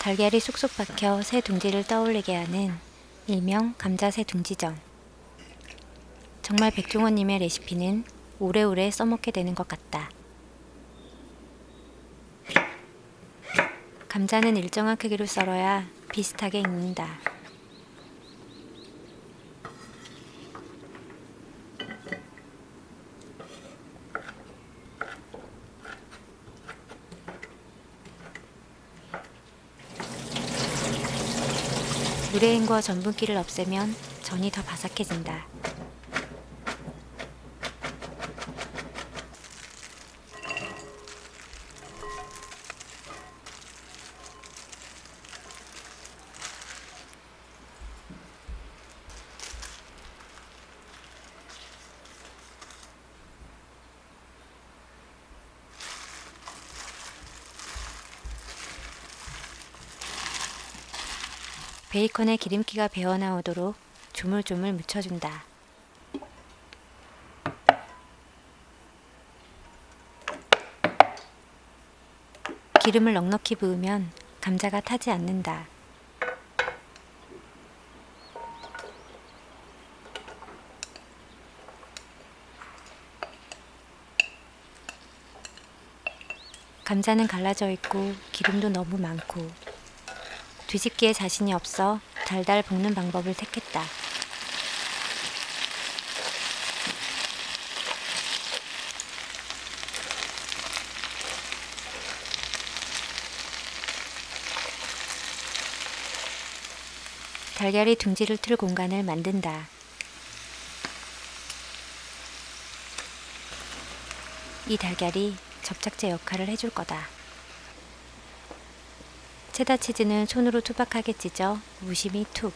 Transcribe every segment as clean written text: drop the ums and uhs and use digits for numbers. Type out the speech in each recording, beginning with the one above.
달걀이 쏙쏙 박혀 새 둥지를 떠올리게 하는 일명 감자새 둥지전. 정말 백종원님의 레시피는 오래오래 써먹게 되는 것 같다. 감자는 일정한 크기로 썰어야 비슷하게 익는다. 물에 헹궈 전분기를 없애면 전이 더 바삭해진다. 베이컨에 기름기가 배어나오도록 조물조물 묻혀준다. 기름을 넉넉히 부으면 감자가 타지 않는다. 감자는 갈라져 있고 기름도 너무 많고 뒤집기에 자신이 없어 달달 볶는 방법을 택했다. 달걀이 둥지를 틀 공간을 만든다. 이 달걀이 접착제 역할을 해줄 거다. 체다 치즈는 손으로 투박하게 찢어 무심히 툭.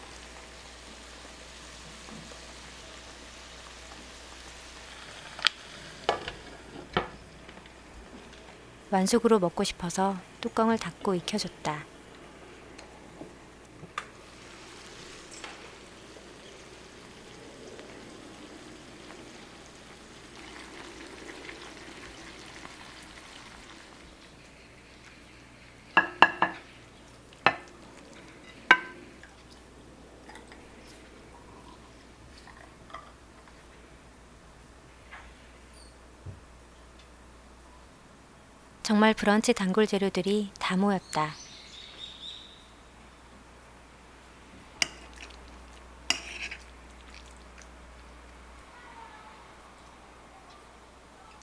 완숙으로 먹고 싶어서 뚜껑을 닫고 익혀줬다. 정말 브런치 단골 재료들이 다 모였다.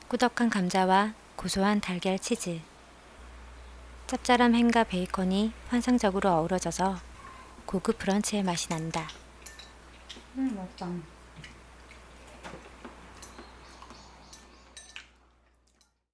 꾸덕한 감자와 고소한 달걀 치즈, 짭짤한 햄과 베이컨이 환상적으로 어우러져서 고급 브런치의 맛이 난다. 맛있다.